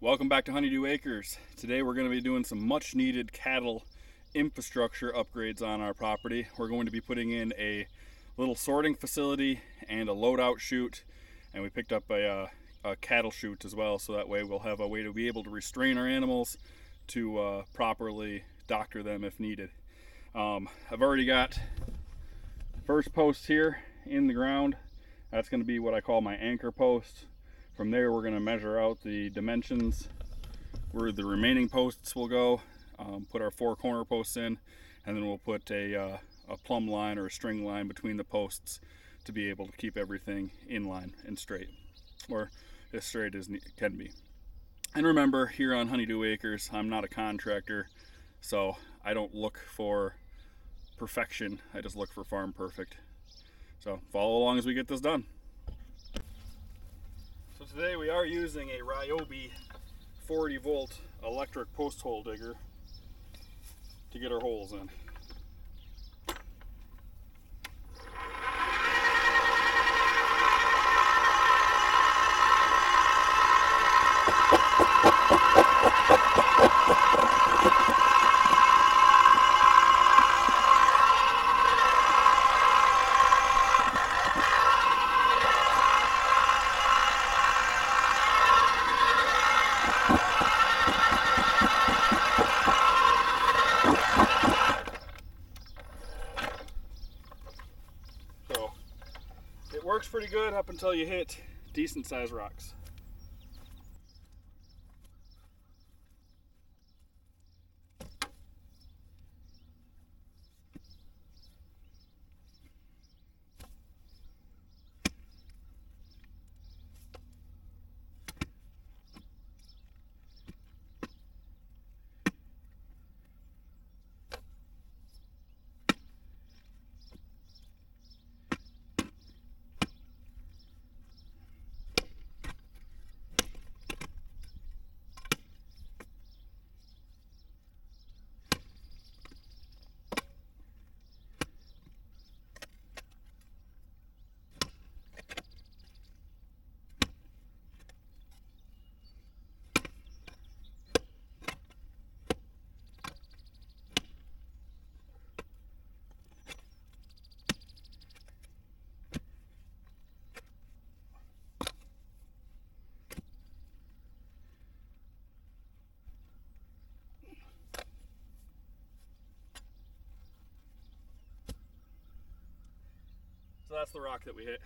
Welcome back to Honeydew Acres. Today we're going to be doing some much needed cattle infrastructure upgrades on our property. We're going to be putting in a little sorting facility and a loadout chute, and we picked up a cattle chute as well, so that way we'll have a way to be able to restrain our animals to properly doctor them if needed. I've already got first post here in the ground. That's going to be what I call my anchor post. From there we're going to measure out the dimensions where the remaining posts will go, put our 4 corner posts in, and then we'll put a plumb line or a string line between the posts to be able to keep everything in line and straight, or as straight as can be. And remember, here on Honeydew Acres, I'm not a contractor, so I don't look for perfection, I just look for farm perfect. So follow along as we get this done. So today we are using a Ryobi 40 volt electric post hole digger to get our holes in. Works pretty good up until you hit decent sized rocks. So that's the rock that we hit.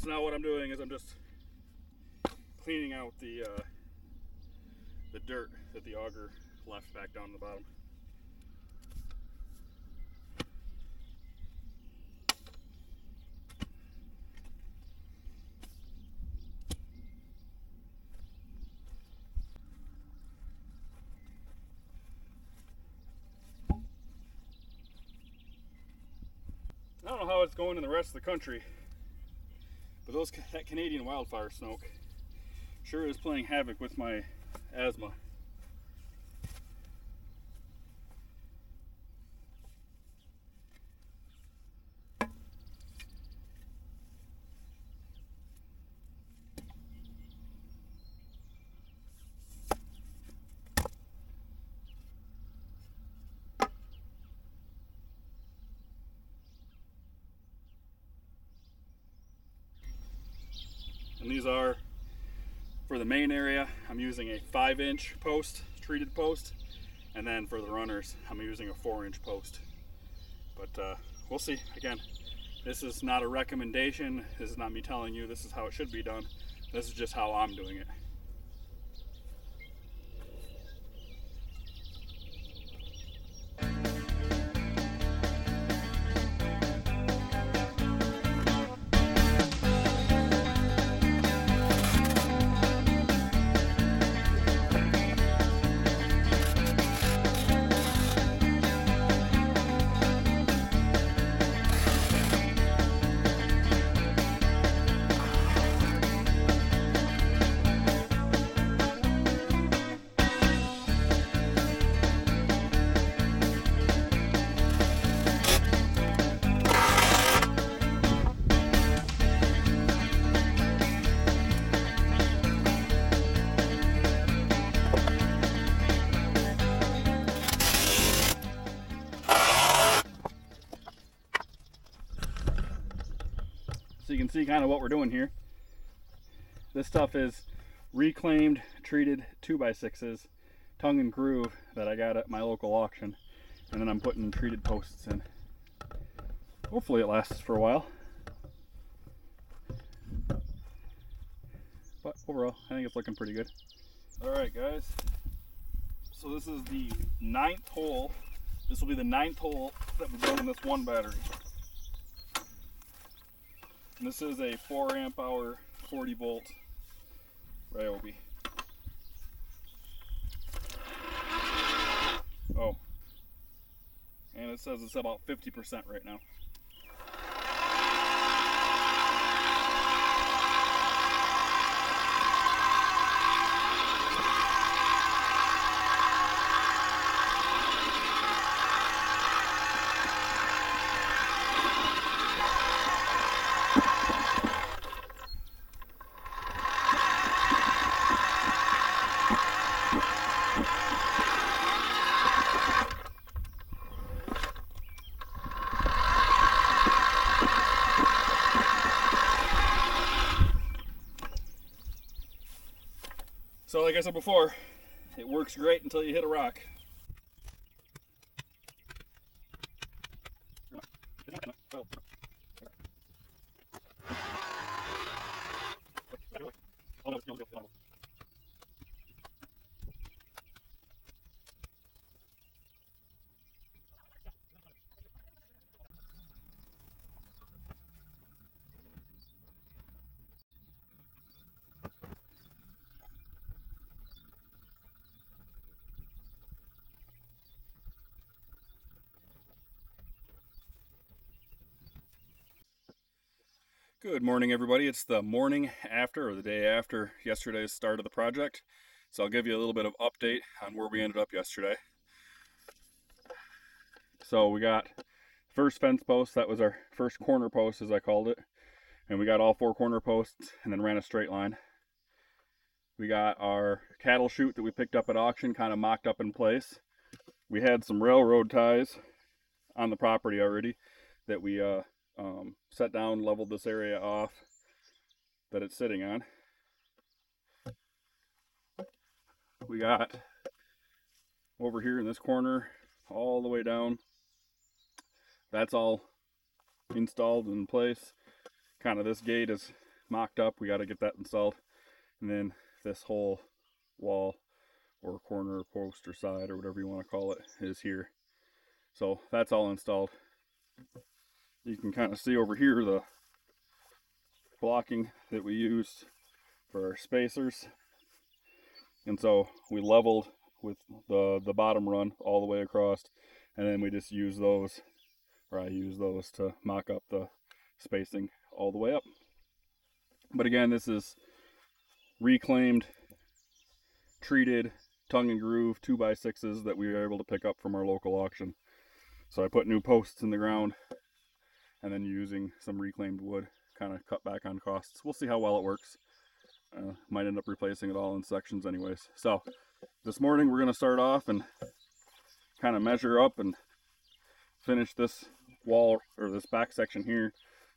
So now what I'm doing is I'm just cleaning out the dirt that the auger left back down the bottom. I don't know how it's going in the rest of the country, but that Canadian wildfire smoke sure is playing havoc with my asthma. And these are, for the main area, I'm using a 5-inch post, treated post, and then for the runners, I'm using a 4-inch post. But we'll see. Again, this is not a recommendation. This is not me telling you this is how it should be done. This is just how I'm doing it. can see kind of what we're doing here. This stuff is reclaimed, treated 2x6s, tongue and groove that I got at my local auction. And then I'm putting treated posts in. Hopefully it lasts for a while. But overall, I think it's looking pretty good. All right, guys. So this is the 9th hole. This will be the 9th hole that we've done in this one battery. And this is a 4 amp hour, 40 volt Ryobi. Oh. And it says it's about 50% right now. So like I said before, it works great until you hit a rock. Good morning, everybody. It's the morning after, or the day after yesterday's start of the project. So I'll give you a little bit of update on where we ended up yesterday. So we got first fence post, that was our first corner post as I called it. And we got all 4 corner posts and then ran a straight line. We got our cattle chute that we picked up at auction kind of mocked up in place. We had some railroad ties on the property already that we set down, leveled this area off that it's sitting on. We got over here in this corner all the way down. That's all installed in place. Kind of this gate is mocked up. We got to get that installed. And then this whole wall or corner or post or side or whatever you want to call it is here. So that's all installed. You can kind of see over here the blocking that we used for our spacers. And so we leveled with the bottom run all the way across, and then we just use those, or I use those to mock up the spacing all the way up. But again, this is reclaimed, treated, tongue and groove 2x6s that we were able to pick up from our local auction. So I put new posts in the ground and then using some reclaimed wood, kind of cut back on costs. We'll see how well it works. Might end up replacing it all in sections anyways. So this morning we're going to start off and kind of measure up and finish this wall or this back section here.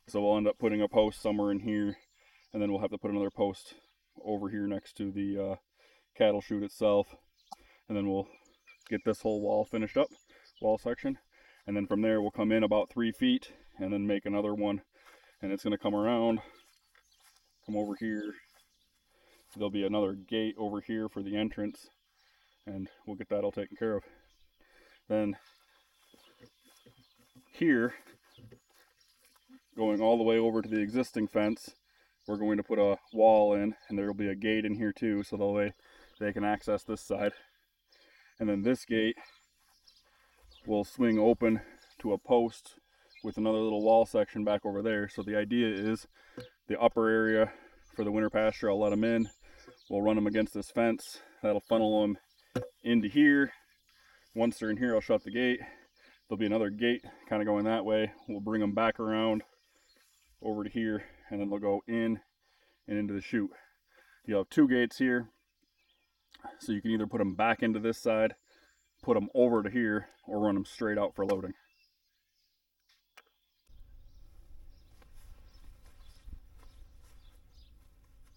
So we'll end up putting a post somewhere in here, and then we'll have to put another post over here next to the cattle chute itself, and then we'll get this whole wall finished up, wall section, and then from there we'll come in about 3 feet and then make another one, and it's going to come around, come over here. There'll be another gate over here for the entrance, and we'll get that all taken care of. Then here, going all the way over to the existing fence, we're going to put a wall in, and there will be a gate in here too, so that way they can access this side. And then this gate will swing open to a post with another little wall section back over there. So the idea is the upper area for the winter pasture, I'll let them in. We'll run them against this fence. That'll funnel them into here. Once they're in here, I'll shut the gate. There'll be another gate kind of going that way. We'll bring them back around over to here, and then they'll go in and into the chute. You'll have 2 gates here, so you can either put them back into this side, put them over to here, or run them straight out for loading.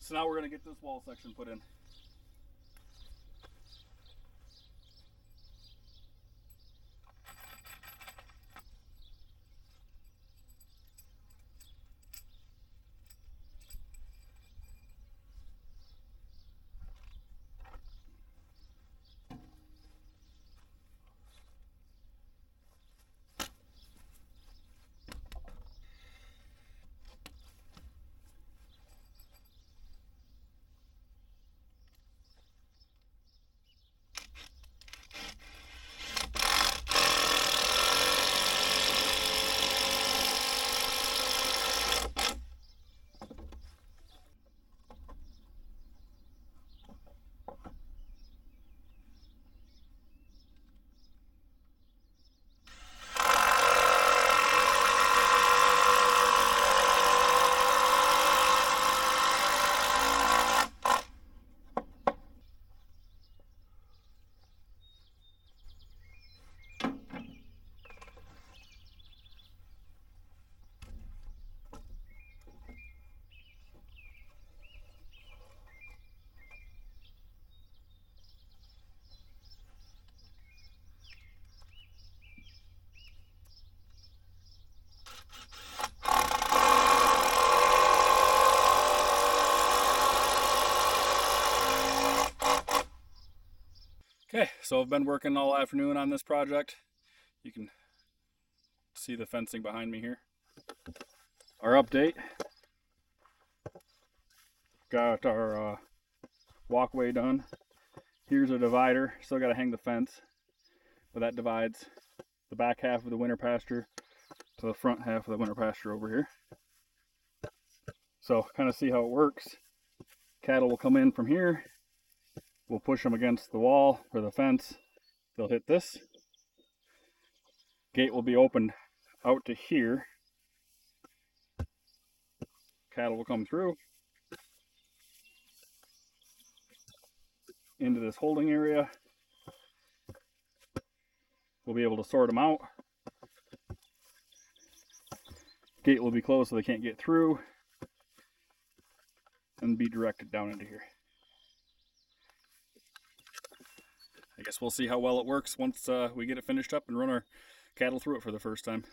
So now we're going to get this wall section put in. Okay, so I've been working all afternoon on this project. You can see the fencing behind me here. Our update. Got our walkway done. Here's a divider. Still got to hang the fence, but that divides the back half of the winter pasture to the front half of the winter pasture over here. So kind of see how it works. Cattle will come in from here. We'll push them against the wall or the fence. They'll hit this. Gate will be opened out to here. Cattle will come through into this holding area. We'll be able to sort them out. Gate will be closed so they can't get through, and be directed down into here. I guess we'll see how well it works once we get it finished up and run our cattle through it for the first time.